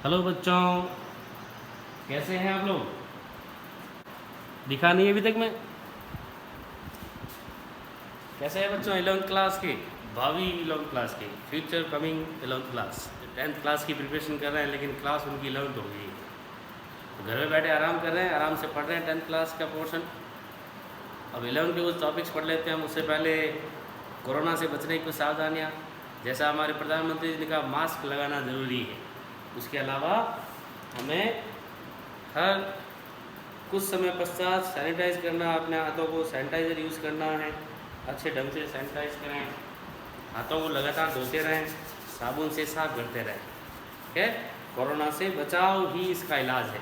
Hello बच्चों, कैसे हैं आप लोग? दिखा नहीं अभी तक मैं। कैसे हैं बच्चों 11th क्लास के, भावी 11th क्लास के, future coming 11th class? 10th class की प्रिपरेशन कर रहे हैं लेकिन क्लास उनकी 11th हो गई। तो घर में बैठे आराम कर रहे हैं, आराम से पढ़ रहे हैं 10th क्लास का पोर्शन। अब 11th के कुछ टॉपिक्स पढ़ लेते हैं हम। उससे पहले कोरोना से बचने की कुछ सावधानियाँ, जैसा हमारे प्रधानमंत्री जी ने कहा मास्क लगाना ज़रूरी है। उसके अलावा हमें हर कुछ समय पश्चात सैनिटाइज करना, अपने हाथों को सैनिटाइज़र यूज़ करना है, अच्छे ढंग से सैनिटाइज करें, हाथों को लगातार धोते रहें, साबुन से साफ करते रहें। ठीक है, कोरोना से बचाव ही इसका इलाज है,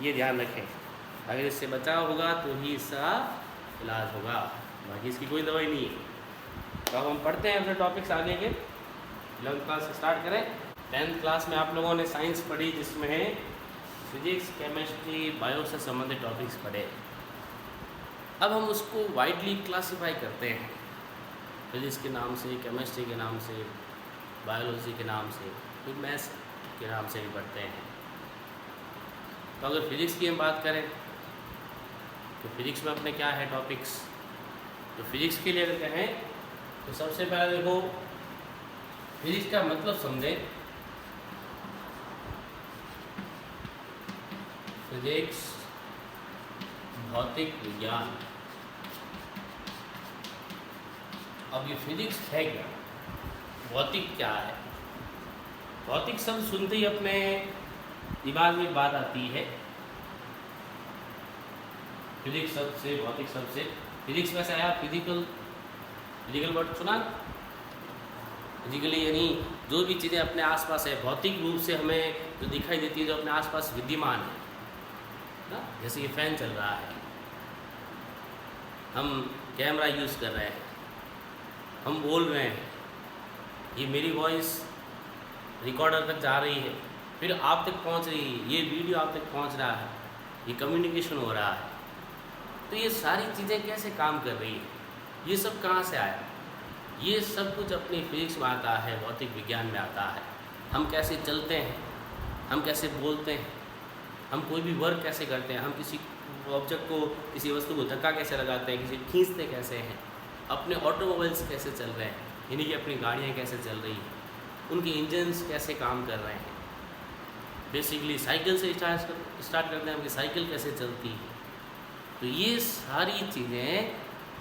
ये ध्यान रखें। अगर इससे बचाव होगा तो ही इसका इलाज होगा, बाकी इसकी कोई दवाई नहीं है। तो अब हम पढ़ते हैं अपने टॉपिक्स आगे के। 11th क्लास से स्टार्ट करें। 10th क्लास में आप लोगों ने साइंस पढ़ी, जिसमें फिजिक्स, केमिस्ट्री, बायो से संबंधित टॉपिक्स पढ़े। अब हम उसको वाइडली क्लासीफाई करते हैं, फिजिक्स के नाम से, केमिस्ट्री के नाम से, बायोलॉजी के नाम से, फिर मैथ्स के नाम से भी पढ़ते हैं। तो अगर फिजिक्स की हम बात करें तो फिजिक्स में अपने क्या है टॉपिक्स? तो फिजिक्स के लिए अगर कहें तो सबसे पहले देखो, फिजिक्स का मतलब समझें। फिजिक्स भौतिक विज्ञान। अब ये फिजिक्स है क्या, भौतिक क्या है? भौतिक शब्द सुनते ही अपने दिमाग में बात आती है फिजिक्स शब्द से, भौतिक शब्द से। फिजिक्स में से आया फिजिकल, फिजिकल वर्ड सुना? फिजिकली यानी जो भी चीज़ें अपने आसपास है, भौतिक रूप से हमें जो दिखाई देती है, जो अपने आसपास विद्यमान है ना। जैसे ये फैन चल रहा है, हम कैमरा यूज़ कर रहे हैं, हम बोल रहे हैं, ये मेरी वॉइस रिकॉर्डर तक जा रही है, फिर आप तक पहुंच रही है, ये वीडियो आप तक पहुंच रहा है, ये कम्युनिकेशन हो रहा है। तो ये सारी चीज़ें कैसे काम कर रही है, ये सब कहाँ से आया? ये सब कुछ अपनी फिजिक्स में आता है, भौतिक विज्ञान में आता है। हम कैसे चलते हैं, हम कैसे बोलते हैं, हम कोई भी वर्क कैसे करते हैं, हम किसी ऑब्जेक्ट को, किसी वस्तु को धक्का कैसे लगाते हैं, किसी खींचते कैसे हैं, अपने ऑटोमोबाइल्स कैसे चल रहे हैं, यानी कि अपनी गाड़ियाँ कैसे चल रही हैं, उनके इंजन्स कैसे काम कर रहे हैं। बेसिकली साइकिल से स्टार्ट करते हैं हम कि साइकिल कैसे चलती है। तो ये सारी चीज़ें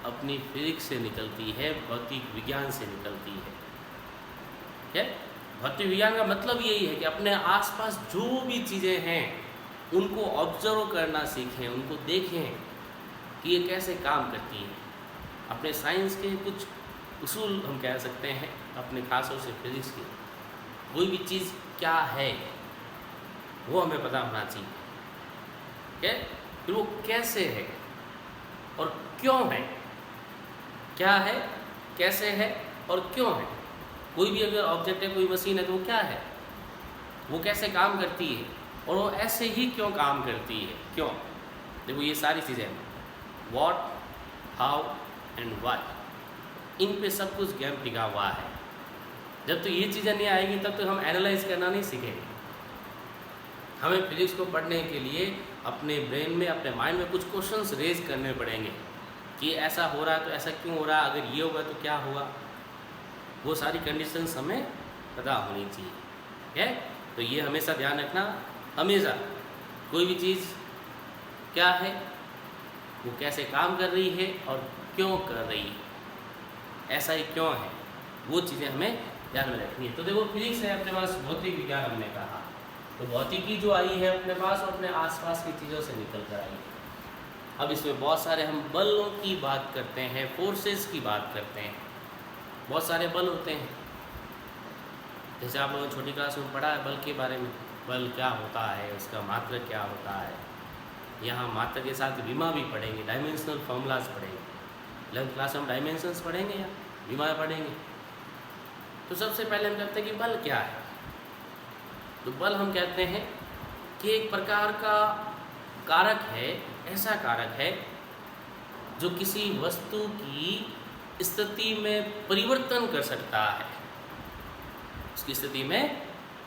अपनी फिजिक्स से निकलती है, भौतिक विज्ञान से निकलती है। ठीक है, भौतिक विज्ञान का मतलब यही है कि अपने आसपास जो भी चीज़ें हैं उनको ऑब्जर्व करना सीखें, उनको देखें कि ये कैसे काम करती है। अपने साइंस के कुछ उसूल हम कह सकते हैं, अपने खासतौर से फिजिक्स के। कोई भी चीज़ क्या है वो हमें पता होना चाहिए। ठीक है, फिर वो कैसे है और क्यों है, क्या है, कैसे है और क्यों है। कोई भी अगर ऑब्जेक्ट है, कोई मशीन है, तो वो क्या है, वो कैसे काम करती है और वो ऐसे ही क्यों काम करती है, क्यों। देखो ये सारी चीज़ें, व्हाट, हाउ एंड व्हाई, इन पे सब कुछ ज्ञान टिका हुआ है। जब तो ये चीज़ें नहीं आएगी तब तो हम एनालाइज करना नहीं सीखेंगे। हमें फिजिक्स को पढ़ने के लिए अपने ब्रेन में, अपने माइंड में कुछ क्वेश्चंस रेज करने पड़ेंगे कि ऐसा हो रहा है तो ऐसा क्यों हो रहा है, अगर ये होगा तो क्या होगा। वो सारी कंडीशंस हमें पता होनी चाहिए। ठीक है, तो ये हमेशा ध्यान रखना, हमेशा कोई भी चीज़ क्या है, वो कैसे काम कर रही है और क्यों कर रही है, ऐसा ही क्यों है, वो चीज़ें हमें ध्यान में रखनी है। तो देखो फिजिक्स है अपने पास, भौतिक विज्ञान हमने कहा, तो भौतिकी जो आई है अपने पास और अपने आसपास की चीज़ों से निकल कर आई है। अब इसमें बहुत सारे हम बलों की बात करते हैं, फोर्सेस की बात करते हैं। बहुत सारे बल होते हैं, जैसे आप लोगों ने छोटी क्लास में पढ़ा है बल के बारे में। बल क्या होता है, उसका मात्रक क्या होता है। यहाँ मात्रक के साथ विमा भी पढ़ेंगे, डायमेंशनल फॉर्मूलाज पढ़ेंगे। 11th क्लास में हम डायमेंशंस पढ़ेंगे या विमा पढ़ेंगे। तो सबसे पहले हम कहते हैं कि बल क्या है। तो बल हम कहते हैं कि एक प्रकार का कारक है, ऐसा कारक है जो किसी वस्तु की स्थिति में परिवर्तन कर सकता है, उसकी स्थिति में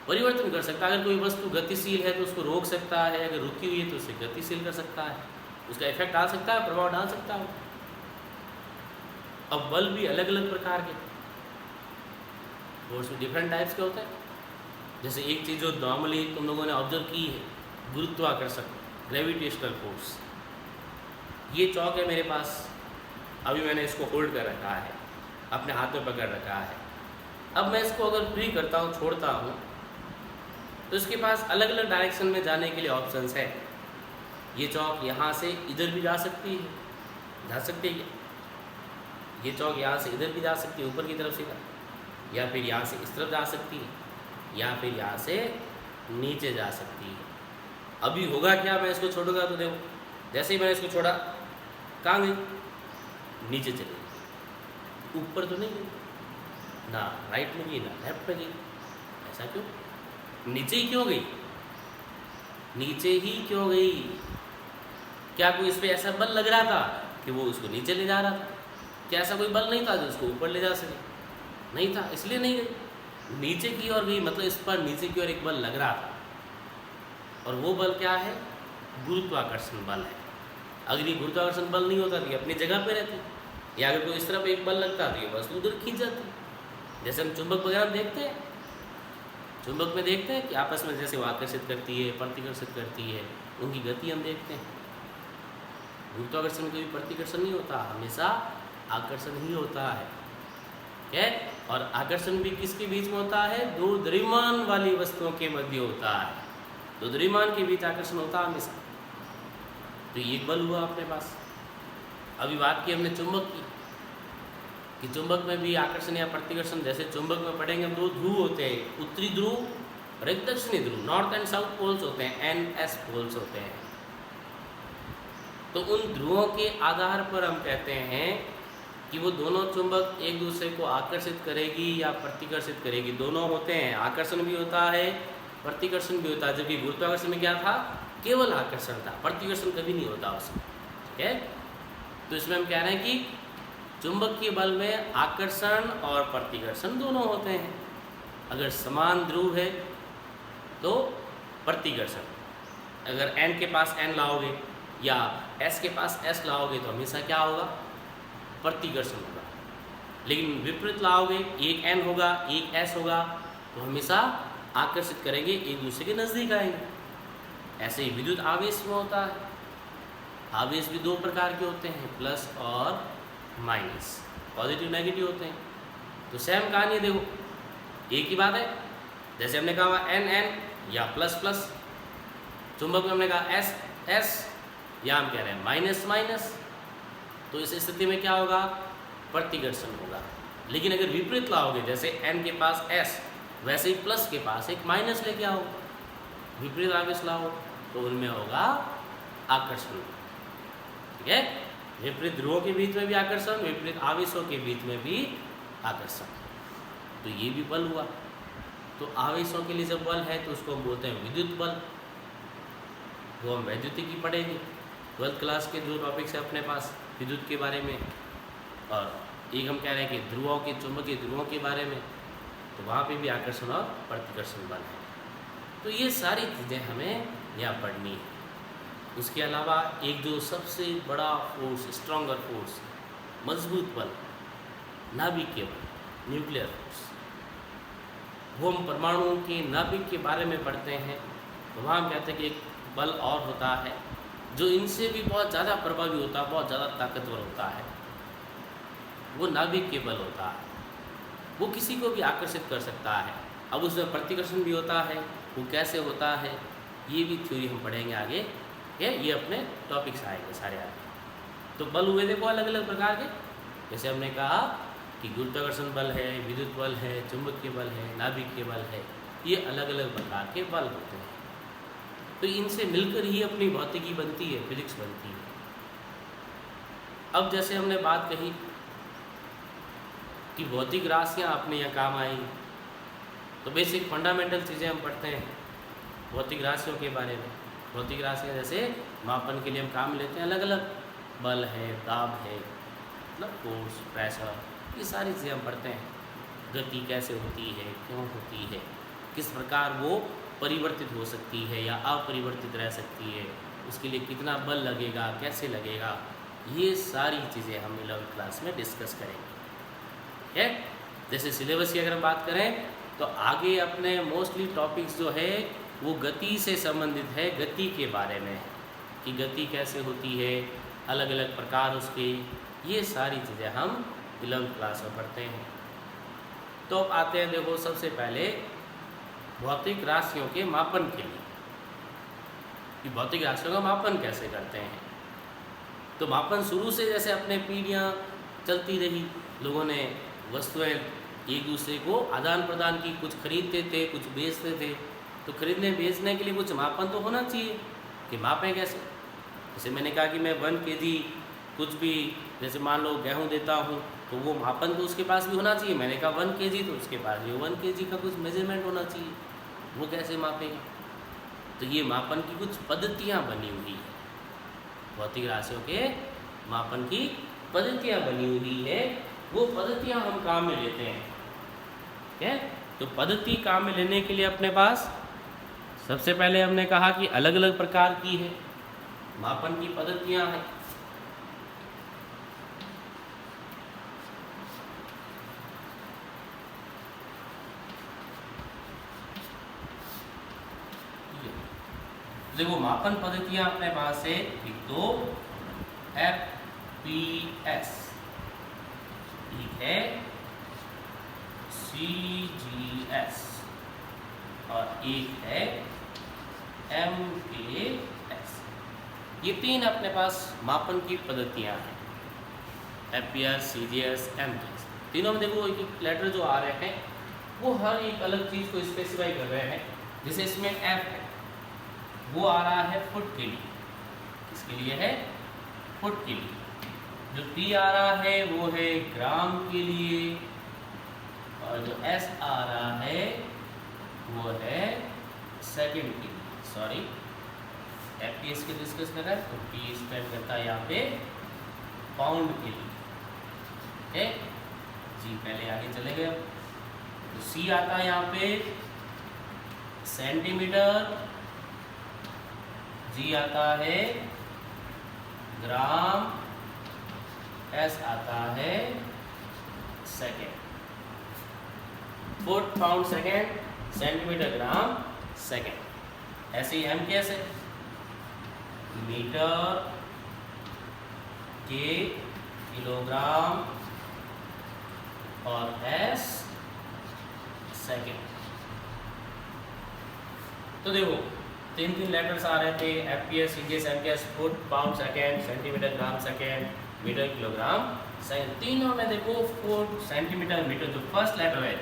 परिवर्तन कर सकता है। अगर कोई वस्तु गतिशील है तो उसको रोक सकता है, अगर रुकी हुई है तो उसे गतिशील कर सकता है, उसका इफेक्ट डाल सकता है, प्रभाव डाल सकता है। अब बल भी अलग अलग प्रकार के, फोर्स भी डिफरेंट टाइप्स के होते हैं। जैसे एक चीज़ जो नॉर्मली तुम लोगों ने ऑब्जर्व की है, गुरुत्वाकर्षण, ग्रेविटेशनल फोर्स। ये चौक है मेरे पास, अभी मैंने इसको होल्ड कर रखा है, अपने हाथ में पकड़ रखा है। अब मैं इसको अगर फ्री करता हूँ, छोड़ता हूँ, तो इसके पास अलग अलग डायरेक्शन में जाने के लिए ऑप्शंस है। ये चौक यहाँ से इधर भी जा सकती है, जा सकती है। ये चौक यहाँ से इधर भी जा सकती है, ऊपर की तरफ से, या फिर यहाँ से इस तरफ जा सकती है, या फिर यहाँ से नीचे जा सकती है। अभी होगा क्या, मैं इसको छोड़ूंगा तो देखो, जैसे ही मैंने इसको छोड़ा, कहाँ गई? नीचे चली गई, ऊपर तो नहीं गई, ना राइट में गई ना लेफ्ट में गई। ऐसा क्यों? नीचे ही क्यों गई? नीचे ही क्यों गई? क्या कोई इस पर ऐसा बल लग रहा था कि वो उसको नीचे ले जा रहा था? क्या ऐसा कोई बल नहीं था जो उसको ऊपर ले जा सके? नहीं था, इसलिए नहीं गई, नीचे की ओर गई। मतलब इस पर नीचे की ओर एक बल लग रहा था, और वो बल क्या है? गुरुत्वाकर्षण बल है। अगर ये गुरुत्वाकर्षण बल नहीं होता तो ये अपनी जगह पे रहती, या अगर कोई इस तरफ एक बल लगता तो ये बस उधर खींच जाती। जैसे हम चुंबक वगैरह देखते हैं, चुंबक में देखते हैं कि आपस में जैसे वो आकर्षित करती है, प्रतिकर्षित करती है, उनकी गति हम देखते हैं। गुरुत्वाकर्षण में कभी प्रतिकर्षण नहीं होता, हमेशा आकर्षण ही होता है। क्या? और आकर्षण भी किसके बीच में होता है? दो द्रव्यमान वाली वस्तुओं के मध्य होता है। दो द्रव्यमान के बीच आकर्षण होता है हमेशा। तो ये बल हुआ अपने पास। अभी बात की हमने चुंबक की, कि चुंबक में भी आकर्षण या प्रतिकर्षण, जैसे चुंबक में पढ़ेंगे हम, दो ध्रुव होते हैं, उत्तरी ध्रुव और एक दक्षिणी ध्रुव, नॉर्थ एंड साउथ पोल्स होते हैं, NS पोल्स होते हैं। तो उन ध्रुवों के आधार पर हम कहते हैं कि वो दोनों चुंबक एक दूसरे को आकर्षित करेगी या प्रतिकर्षित करेगी। दोनों होते हैं, आकर्षण भी होता है, प्रतिकर्षण भी होता है। जबकि गुरुत्वाकर्षण में क्या था? केवल आकर्षण था, प्रतिकर्षण कभी नहीं होता उसमें। ठीक है? तो इसमें हम कह रहे हैं कि चुंबक के बल में आकर्षण और प्रतिकर्षण दोनों होते हैं। अगर समान ध्रुव है तो प्रतिकर्षण, अगर N के पास N लाओगे या S के पास S लाओगे तो हमेशा क्या होगा? प्रतिकर्षण होगा। लेकिन विपरीत लाओगे, एक N होगा एक S होगा, तो हमेशा आकर्षित करेंगे, एक दूसरे के नज़दीक आएंगे। ऐसे ही विद्युत आवेश में होता है। आवेश भी दो प्रकार के होते हैं, प्लस और माइनस, पॉजिटिव नेगेटिव होते हैं। तो सेम कहानी है, देखो एक ही बात है। जैसे हमने कहा N या प्लस प्लस, चुंबक में हमने कहा S S, या हम कह रहे हैं माइनस माइनस। तो इस स्थिति में क्या होगा? प्रतिकर्षण होगा। लेकिन अगर विपरीत लाओगे, जैसे N के पास S, वैसे ही प्लस के पास एक माइनस लेके आओ, विपरीत आवेश लाओ, तो उनमें होगा आकर्षण। ठीक है? विपरीत ध्रुवों के बीच में भी आकर्षण, विपरीत आवेशों के बीच में भी आकर्षण। तो ये भी बल हुआ। तो आवेशों के लिए जब बल है तो उसको हम बोलते हैं विद्युत बल। वो हम वैद्युतिकी पढ़ेंगे 12th क्लास के जो टॉपिक्स है अपने पास विद्युत के बारे में। और एक हम कह रहे हैं कि ध्रुवों के, चुंबकीय ध्रुवों के बारे में, तो वहाँ पे भी आकर्षण और प्रतिकर्षण बल है। तो ये सारी चीज़ें हमें यहाँ पढ़नी है। उसके अलावा एक जो सबसे बड़ा फोर्स, स्ट्रॉन्गर फोर्स, मजबूत बल, नाभिकीय बल, न्यूक्लियर फोर्स, वो हम परमाणुओं के नाभिक के बारे में पढ़ते हैं। तो वहाँ हम कहते हैं कि एक बल और होता है जो इनसे भी बहुत ज़्यादा प्रभावी होता है, बहुत ज़्यादा ताकतवर होता है। वो नाभिकीय बल होता है। वो किसी को भी आकर्षित कर सकता है। अब उसमें प्रतिकर्षण भी होता है, वो कैसे होता है ये भी थ्योरी हम पढ़ेंगे आगे। ये अपने टॉपिक्स आएंगे सारे आगे। तो बल हुए देखो अलग अलग प्रकार के, जैसे हमने कहा कि गुरुत्वाकर्षण बल है, विद्युत बल है, चुंबकीय बल है, नाभिकीय बल है। ये अलग अलग प्रकार के बल होते हैं। तो इनसे मिलकर ही अपनी भौतिकी बनती है, फिजिक्स बनती है। अब जैसे हमने बात कही कि भौतिक राशियाँ अपने यहाँ काम आएंगी, तो बेसिक फंडामेंटल चीज़ें हम पढ़ते हैं भौतिक राशियों के बारे में। भौतिक राशियाँ जैसे मापन के लिए हम काम लेते हैं, अलग अलग बल है, दाब है, मतलब फोर्स, प्रेशर, ये सारी चीज़ें हम पढ़ते हैं। गति कैसे होती है, क्यों होती है, किस प्रकार वो परिवर्तित हो सकती है या अपरिवर्तित रह सकती है, उसके लिए कितना बल लगेगा, कैसे लगेगा, ये सारी चीज़ें हम 11वीं क्लास में डिस्कस करेंगे। ठीक है, जैसे सिलेबस की अगर हम बात करें तो आगे अपने मोस्टली टॉपिक्स जो है वो गति से संबंधित है, गति के बारे में है कि गति कैसे होती है, अलग अलग प्रकार उसके, ये सारी चीज़ें हम 11वीं क्लास में पढ़ते हैं। तो अब आते हैं, देखो सबसे पहले भौतिक राशियों के मापन के लिए कि भौतिक राशियों का मापन कैसे करते हैं। तो मापन शुरू से जैसे अपने पीढ़ियाँ चलती रही, लोगों ने वस्तुएं एक दूसरे को आदान प्रदान की, कुछ खरीदते थे, कुछ बेचते थे। तो खरीदने बेचने के लिए कुछ मापन तो होना चाहिए कि मापें कैसे। जैसे मैंने कहा कि मैं 1 kg कुछ भी, जैसे मान लो गेहूँ देता हूँ, तो वो मापन तो उसके पास भी होना चाहिए। मैंने कहा 1 kg, तो उसके पास भी 1 kg का कुछ मेजरमेंट होना चाहिए, वो कैसे मापेगा। तो ये मापन की कुछ पद्धतियाँ बनी हुई है, भौतिक राशियों के मापन की पद्धतियाँ बनी हुई है, वो पद्धतियाँ हम काम में लेते हैं। ठीक है, तो पद्धति काम में लेने के लिए अपने पास सबसे पहले हमने कहा कि अलग अलग प्रकार की है मापन की पद्धतियाँ हैं। देखो मापन पद्धतियाँ अपने पास है, एक तो FPS, एक है CGS और एक है MKS। ये 3 अपने पास मापन की पद्धतियाँ हैं, FPS, CGS, MKS। तीनों में देखो एक एक लेटर जो आ रहे हैं वो हर एक अलग चीज़ को स्पेसिफाई कर रहे हैं। जैसे इसमें F है, वो आ रहा है फुट के लिए, इसके लिए है फुट के लिए। जो T आ रहा है वो है ग्राम के लिए, और जो S आ रहा है वो है सेकंड के लिए। सॉरी, FPS के डिस्कस कर रहा है, तो P स्पेंड करता है यहाँ पे पाउंड के लिए। ठीक है जी, पहले आगे चले गए। तो C आता है यहाँ पे सेंटीमीटर, G आता है ग्राम, S आता है second. Foot, pound, second, centimetre, gram, second. ऐसे ही M कैसे, मीटर के, किलोग्राम और S सेकेंड। तो देखो 3 लेटर्स आ रहे थे, FPS, CGS, MKS, foot, pound, second, centimetre, gram, second, metre, kilogram, second. तीनों में देखो फुट, सेंटीमीटर, मीटर, जो फर्स्ट लेटर है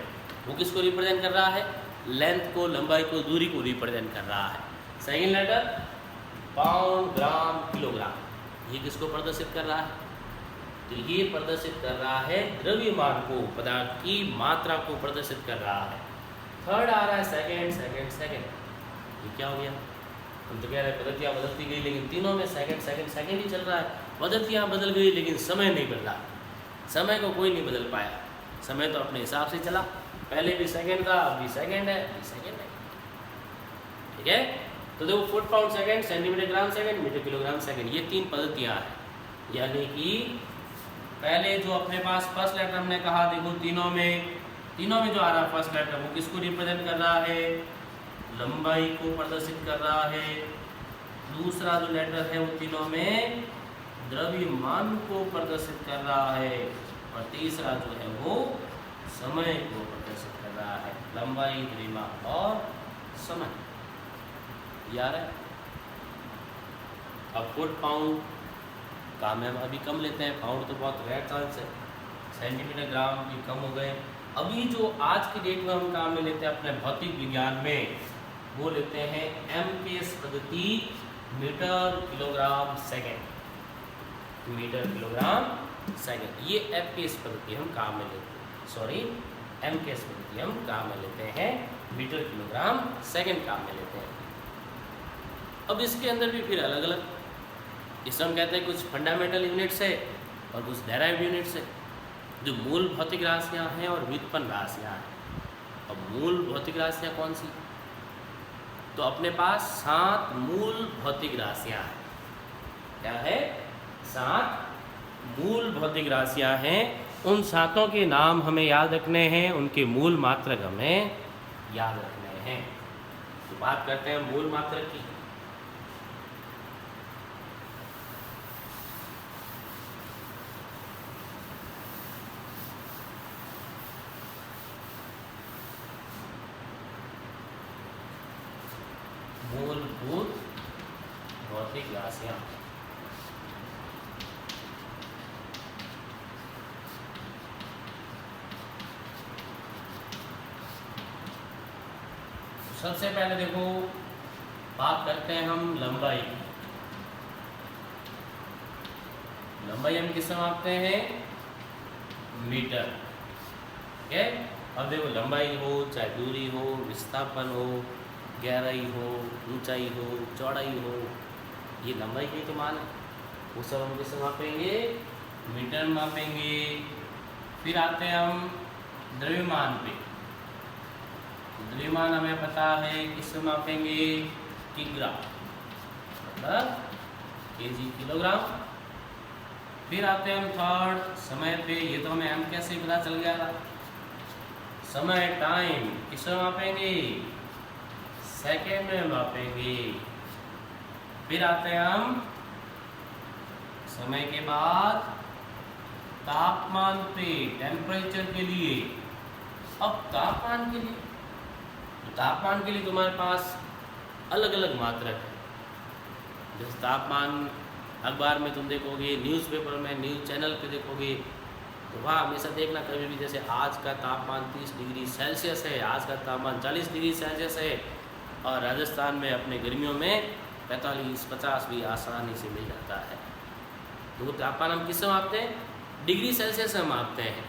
वो किसको रिप्रेजेंट कर रहा है, लेंथ को, लंबाई को, दूरी को रिप्रेजेंट कर रहा है। सेकेंड लेटर पाउंड, ग्राम, किलोग्राम, ये किसको प्रदर्शित कर रहा है, तो ये प्रदर्शित कर रहा है द्रव्यमान को, पदार्थ की मात्रा को प्रदर्शित कर रहा है। थर्ड आ रहा है सेकेंड, सेकेंड, सेकेंड। ये क्या हो गया, हम तो कह रहे हैं पद्धतियाँ बदलती गई, लेकिन तीनों में सेकंड सेकंड सेकंड ही चल रहा है। पद्धतियाँ बदल गई लेकिन समय नहीं बदला, समय को कोई नहीं बदल पाया। समय तो अपने हिसाब से चला, पहले भी सेकंड था, अब भी सेकंड है, अभी सेकंड है। ठीक है, तो देखो फुट, पाउंड, सेकंड, सेंटीमीटर, ग्राम, सेकंड, मीटर, किलोग्राम, सेकंड, ये 3 पद्धतियाँ हैं। यानी कि पहले जो अपने पास फर्स्ट लेटर हमने कहा, देखो तीनों में जो आ रहा है फर्स्ट लेटर वो किसको रिप्रेजेंट कर रहा है, लंबाई को प्रदर्शित कर रहा है। दूसरा जो लेटर है वो तीनों में द्रव्यमान को प्रदर्शित कर रहा है, और तीसरा जो है वो समय को प्रदर्शित कर रहा है, लंबाई, द्रव्यमान और समय। यार है अब फुट, पाउंड काम में हम अभी कम लेते हैं, पाउंड तो बहुत रेयर चांस है, सेंटीमीटर, ग्राम भी कम हो गए। अभी जो आज की डेट में हम काम में लेते हैं अपने भौतिक विज्ञान में, वो लेते हैं MKS पद्धति, metre, kilogram, second, metre, kilogram, second. ये FPS पद्धति हम काम में लेते हैं, सॉरी MKS पद्धति हम काम में लेते हैं, मीटर, किलोग्राम, सेकंड काम में लेते हैं। अब इसके अंदर भी फिर अलग अलग, इसमें हम कहते हैं कुछ फंडामेंटल यूनिट्स है और कुछ डेराइव्ड यूनिट्स है, जो मूल भौतिक राशियाँ हैं और व्युत्पन्न राशियाँ हैं। और मूल भौतिक राशियाँ कौन सी? तो अपने पास 7 मूल भौतिक राशियाँ हैं। क्या है? 7 मूल भौतिक राशियाँ हैं। उन 7 के नाम हमें याद रखने हैं, उनके मूल मात्रक हमें याद रखने हैं। तो बात करते हैं मूल मात्रक की। मूलभूत भौतिक राशियाँ। सबसे पहले देखो, बात करते हैं हम लंबाई की। लंबाई हम किससे मापते हैं? मीटर। ठीक है। अब देखो, लंबाई हो चाहे दूरी हो, विस्थापन हो, गहराई हो, ऊंचाई हो, चौड़ाई हो, ये लंबाई के तो मान है। वो सब हम किससे मापेंगे? मीटर मापेंगे। फिर आते हैं हम द्रव्यमान पे। द्रव्यमान हमें पता है किससे मापेंगे? किग्रा, मतलब केजी, किलोग्राम। फिर आते हैं हम थर्ड, समय पे। ये तो हमें एम कैसे पता चल गया था। समय, टाइम, किससे मापेंगे? सेकेंड में मापेंगे। फिर आते हैं हम समय के बाद तापमान पे, टेम्परेचर के लिए। अब तापमान के लिए, तो तापमान के लिए तुम्हारे पास अलग अलग मात्रक है। जैसे तापमान अखबार में तुम देखोगे, न्यूज़पेपर में, न्यूज़ चैनल पे देखोगे, तो वहाँ हमेशा देखना कभी भी, जैसे आज का तापमान 30 डिग्री सेल्सियस है, आज का तापमान 40 डिग्री सेल्सियस है, और राजस्थान में अपने गर्मियों में 45-50 भी आसानी से मिल जाता है। तो वो तापमान हम किससे मापते हैं? डिग्री सेल्सियस से मापते हैं।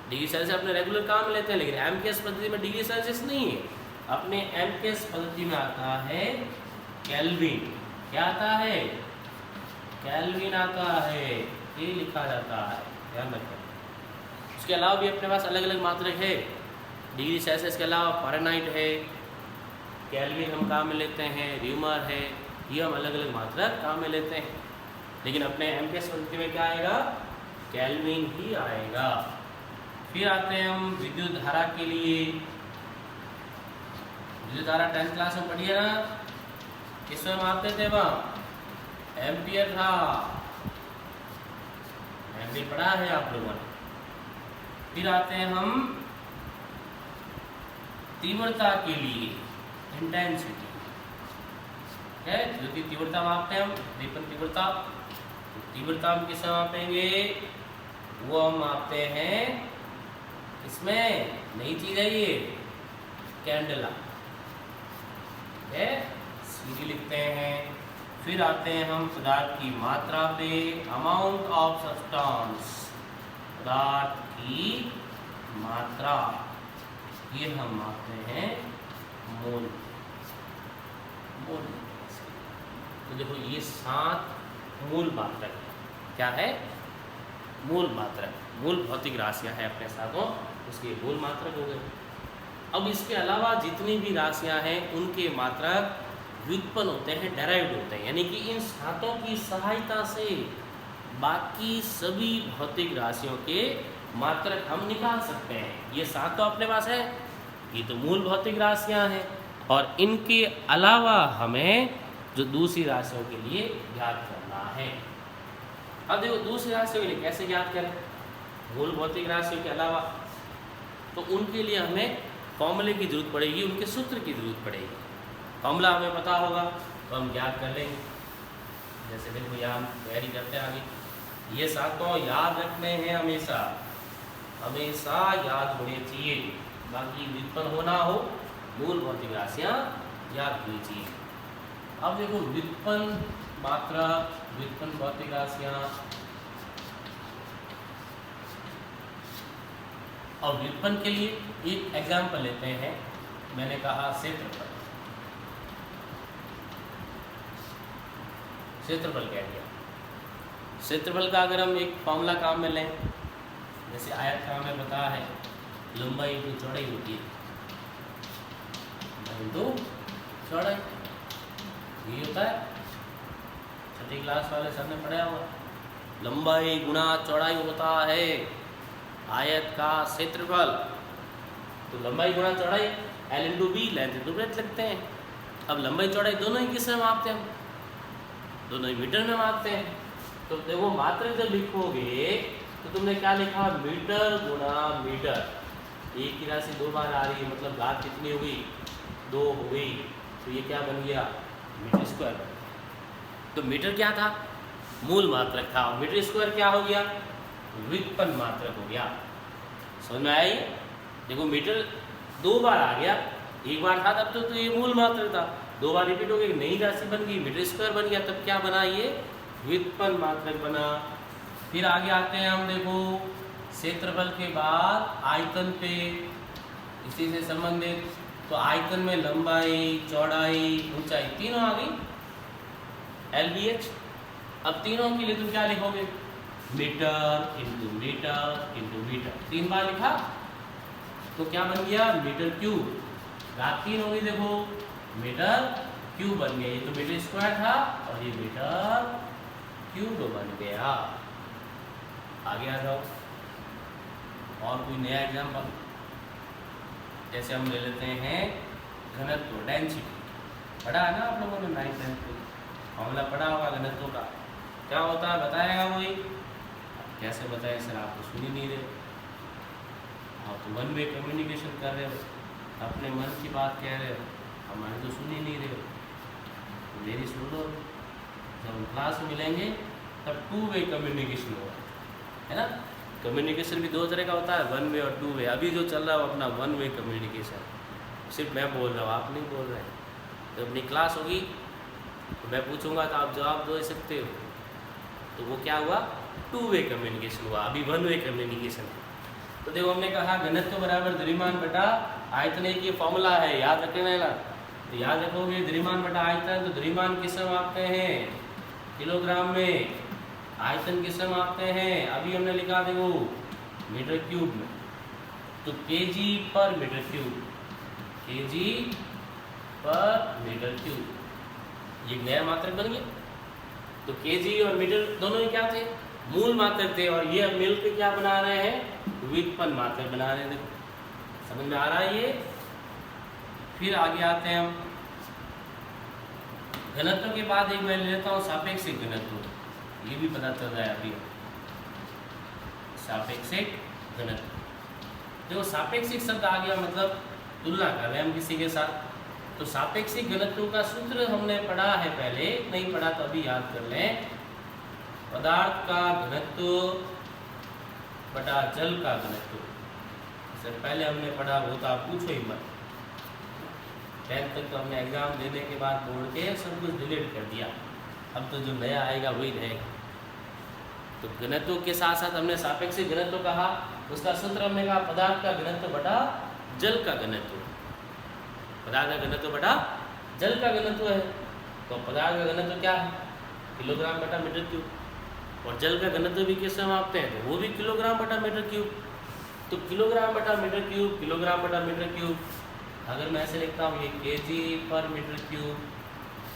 डिग्री सेल्सियस अपने रेगुलर काम में लेते हैं, लेकिन एमकेएस पद्धति में डिग्री सेल्सियस नहीं है। अपने एमकेएस पद्धति में आता है केल्विन। क्या आता है? केल्विन आता है, ये लिखा जाता है, ध्यान रखें। उसके अलावा भी अपने पास अलग अलग मात्रक है। डिग्री सेल्सियस के अलावा फ़ारेनहाइट है, केल्विन हम काम में लेते हैं, र्यूमर है, ये हम अलग अलग मात्रक काम में लेते हैं। लेकिन अपने एमकेएस पद्धति में क्या आएगा? केल्विन ही आएगा। फिर आते हैं हम विद्युत धारा के लिए। विद्युत धारा 10th क्लास में पढ़ी है ना, किसमें मापते थे? वहाँ एम्पियर था, एम्पियर पढ़ा है आप लोगों ने। फिर आते हैं हम तीव्रता के लिए, इंटेंसिटी है, जो कि तीव्रता मापते हैं हम, दीपन तीव्रता। तो तीव्रता हम किससे मापेंगे? वो हम मापते हैं, इसमें नई चीज है ये, कैंडेला है, सीधी लिखते हैं। फिर आते हैं हम पदार्थ की मात्रा पे, अमाउंट ऑफ सब्सटेंस, पदार्थ की मात्रा, ये हम मापते हैं मोल। मोल। तो देखो, ये 7 मूल मात्रक है। क्या है? मूल मात्रक, मूल भौतिक राशियां हैं अपने साथों, उसके मूल मात्रक हो गए। अब इसके अलावा जितनी भी राशियां हैं उनके मात्रक व्युत्पन्न होते हैं, डेराइव्ड होते हैं, यानी कि इन 7 की सहायता से बाकी सभी भौतिक राशियों के मात्रक हम निकाल सकते हैं। ये 7 तो अपने पास है, ये तो मूल भौतिक राशियां हैं, और इनके अलावा हमें जो दूसरी राशियों के लिए ज्ञात करना है। अब देखो, दूसरी राशियों के लिए कैसे ज्ञात करें? मूल भौतिक राशियों के अलावा तो उनके लिए हमें फॉर्मूले की जरूरत पड़ेगी, उनके सूत्र की जरूरत पड़ेगी। फॉर्मूला हमें पता होगा तो हम ज्ञात कर लेंगे। जैसे देखो, यहाँ हम तैयारी करते हैं आगे। ये 7 याद रखने हैं, हमेशा हमेशा याद होने चाहिए। बाकी व्युत्पन्न होना हो, मूल भौतिक राशियाँ याद होनी चाहिए। अब देखो, व्युत्पन्न मात्रा, व्युत्पन्न भौतिक राशियाँ, और व्युत्पन्न के लिए एक एग्जाम्पल लेते हैं। मैंने कहा क्षेत्रफल। क्षेत्रफल कह दिया। क्षेत्रफल का अगर हम एक फॉर्मूला काम में लें, जैसे आयत का हमें पता है लंबाई इंटू चौड़ाई होती है, इंटू चौड़ाई, ये होता है छठी क्लास वाले सर ने पढ़ाया हुआ। लंबाई गुणा चौड़ाई होता है आयत का क्षेत्रफल। तो लंबाई गुणा चौड़ाई L into B, length into breadth लगते हैं। अब लंबाई चौड़ाई दोनों ही किस में मापते हैं हम? दोनों ही मीटर में मापते हैं। तो देखो मात्रक जब लिखोगे तो तुमने क्या लिखा? मीटर गुणा मीटर। एक की राशि दो बार आ रही है, मतलब घात कितनी हो गई? 2 हो गई। तो ये क्या बन गया? Metre square. तो मीटर क्या था? मूल मात्रक था। मीटर स्क्वायर क्या हो गया? व्युत्पन्न मात्रक हो गया। समझ में आया ये? देखो मीटर 2 बार आ गया, एक बार था तब तो ये मूल मात्रक था, 2 बार रिपीट हो गई, नई राशि बन गई, मीटर स्क्वायर बन गया। तब क्या बना? ये व्युत्पन्न मात्रक बना। फिर आगे आते हैं हम, देखो क्षेत्रफल के बाद आयतन पे, इसी से संबंधित। तो आयतन में लंबाई चौड़ाई ऊंचाई तीनों आ गई, LBH। अब तीनों के लिए तुम क्या लिखोगे? Metre into metre into metre, 3 बार लिखा तो क्या बन गया? Metre cube. घात 3 हो गई, देखो मीटर क्यूब बन गया। ये तो मीटर स्क्वायर था और ये मीटर क्यूब बन गया। आगे आ जाओ, और कोई नया एग्जाम्पल। जैसे हम ले लेते हैं घनत्व, डेंसिटी। पढ़ा है ना आप लोगों ने 9th 10th में, फॉर्मूला पढ़ा होगा घनत्व का। क्या होता है बताएगा वही? कैसे बताए सर? आप तो सुन ही नहीं रहे, आप तो वन वे कम्युनिकेशन कर रहे हो, अपने मन की बात कह रहे हो, हमारी तो सुन ही नहीं रहे हो। तो मेरी सुन लो, जब हम क्लास में मिलेंगे तब 2 वे कम्युनिकेशन होगा, है ना? कम्युनिकेशन भी 2 तरह का होता है, 1 वे और 2 वे। अभी जो चल रहा है वो अपना 1 वे कम्युनिकेशन, सिर्फ मैं बोल रहा हूँ, आप नहीं बोल रहे हैं। तो अपनी क्लास होगी तो मैं पूछूंगा तो आप जवाब दे सकते हो, तो वो क्या हुआ? 2 वे कम्युनिकेशन हुआ। अभी 1 वे कम्युनिकेशन है। तो देखो हमने कहा घनत्व बराबर द्रव्यमान बटा आयतन, एक ये फॉर्मूला है, याद रखना है ना। तो याद रखोगे द्रव्यमान बटा आयतन, तो द्रव्यमान किस में मापते हैं? किलोग्राम में। आयतन किस में मापते हैं? अभी हमने लिखा देखो मीटर क्यूब में। तो केजी पर मीटर क्यूब, केजी पर मीटर क्यूब, ये नया मात्रक बन गया। तो केजी और मीटर दोनों ही क्या थे? मूल मात्रक थे, और ये अब मिलकर क्या बना रहे हैं? व्युत्पन्न मात्रक बना रहे हैं। देखो समझ में आ रहा है ये? फिर आगे आते हैं हम घनत्व के बाद एक मैं ले लेता हूँ सापेक्षिक घनत्व, ये भी पता चल रहा है अभी। सापेक्षिक घनत्व, देखो सापेक्षिक शब्द आ गया मतलब तुलना कर रहे हैं हम किसी के साथ। तो सापेक्षिक घनत्व का सूत्र हमने पढ़ा है पहले, नहीं पढ़ा तो अभी याद कर लें। पदार्थ का घनत्व बटा जल का घनत्व, इससे पहले हमने पढ़ा, वो तो आप पूछो ही मत। 10th तक तो हमने एग्जाम देने के बाद बोर्ड के सब कुछ डिलीट कर दिया, अब तो जो नया आएगा वही रहेगा। तो घनत्व के साथ साथ हमने सापेक्षिक घनत्व कहा, उसका सूत्र हमने कहा पदार्थ का घनत्व बटा जल का घनत्व। पदार्थ का घनत्व बटा जल का घनत्व है, तो पदार्थ का घनत्व क्या है? किलोग्राम बटा मीटर क्यूब। और जल का घनत्व भी किससे मापते हैं? तो वो भी किलोग्राम बटा मीटर क्यूब। तो किलोग्राम बटा मीटर क्यूब, किलोग्राम बटा मीटर क्यूब। अगर मैं ऐसे लिखता हूँ ये केजी पर मीटर क्यूब,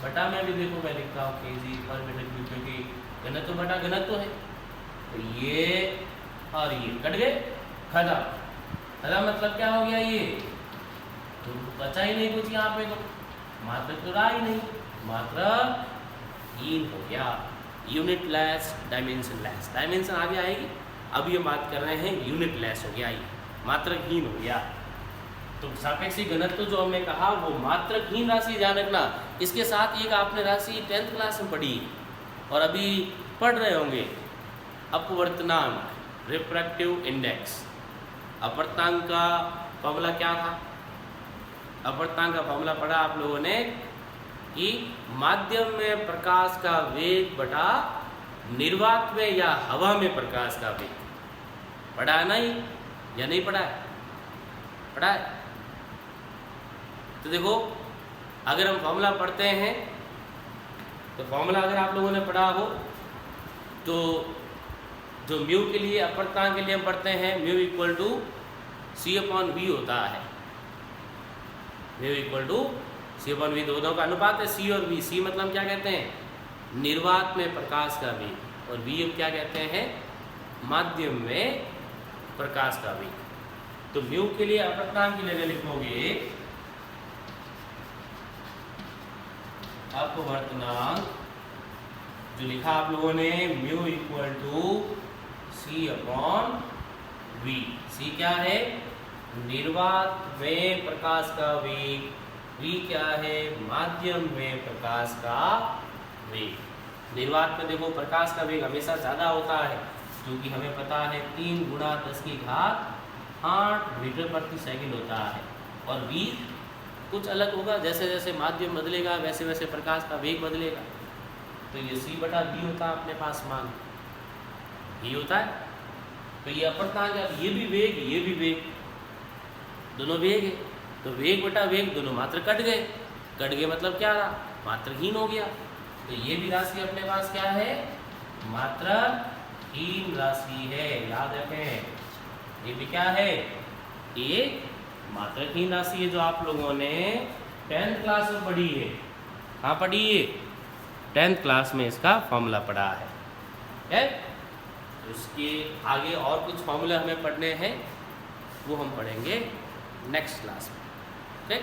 बटा में भी देखो मैं लिखता हूँ केजी पर मीटर क्यूब, क्योंकि घनत्व बटा घनत्व है। तो ये और ये कट गए, खत्म। खत्म मतलब क्या हो गया? ये तो बचा ही नहीं कुछ यहाँ पे, तो मात्रक तो रहा ही नहीं, मात्रक हीन हो गया, unit less, dimension less. Dimension आगे आएगी, अभी हम बात कर रहे हैं यूनिट लेस हो गया, ये मात्रकहीन हो गया। तो सापेक्षिक घनत्व जो हमने कहा वो मात्रकहीन राशि, ध्यान रखना। इसके साथ एक आपने राशि 10th क्लास में पढ़ी और अभी पढ़ रहे होंगे, अपवर्तनांक, रिफ्रैक्टिव इंडेक्स। अपवर्तनांक का फॉर्मूला क्या था? अपवर्तनांक का फॉर्मूला पढ़ा आप लोगों ने कि माध्यम में प्रकाश का वेग बटा निर्वात में या हवा में प्रकाश का वेग। पढ़ा है नहीं या नहीं पढ़ा है? पढ़ा है। तो देखो अगर हम फॉर्मूला पढ़ते हैं तो फॉर्मूला अगर आप लोगों ने पढ़ा हो तो जो म्यू के लिए, अपवर्तनांक के लिए हम पढ़ते हैं म्यू इक्वल टू C/V होता है। म्यू इक्वल टू C/V, दोनों का अनुपात है C और V। C मतलब क्या कहते हैं, निर्वात में प्रकाश का वेग, और V हम क्या कहते हैं, माध्यम में प्रकाश का वेग। तो म्यू के लिए अपवर्तनांक की जगह लिखोगे अपवर्तनांक, जो लिखा आप लोगों ने, mu equal to C/V। C क्या है, निर्वात में प्रकाश का वेग, V क्या है, माध्यम में प्रकाश का वेग। निर्वात में देखो प्रकाश का वेग हमेशा ज़्यादा होता है, जो कि हमें पता है 3 × 10⁸ मीटर प्रति सेकंड होता है। और V कुछ अलग होगा, जैसे जैसे माध्यम बदलेगा वैसे वैसे प्रकाश का वेग बदलेगा। तो ये C/D होता है अपने पास मान, ये होता है। तो ये अपवर्तनांक है, ये भी वेग ये भी वेग, दोनों वेग है। तो वेग बटा वेग दोनों मात्र कट गए मतलब क्या रहा, मात्रहीन हो गया। तो ये भी राशि अपने पास क्या है, मात्रहीन राशि है, याद रखें। ये भी क्या है, एक मात्रहीन राशि है, जो आप लोगों ने 10th क्लास में पढ़ी है। कहाँ पढ़ी है, 10th क्लास में इसका फॉर्मूला पढ़ा है। उसके आगे और कुछ फॉर्मूले हमें पढ़ने हैं, वो हम पढ़ेंगे नेक्स्ट क्लास में। ठीक।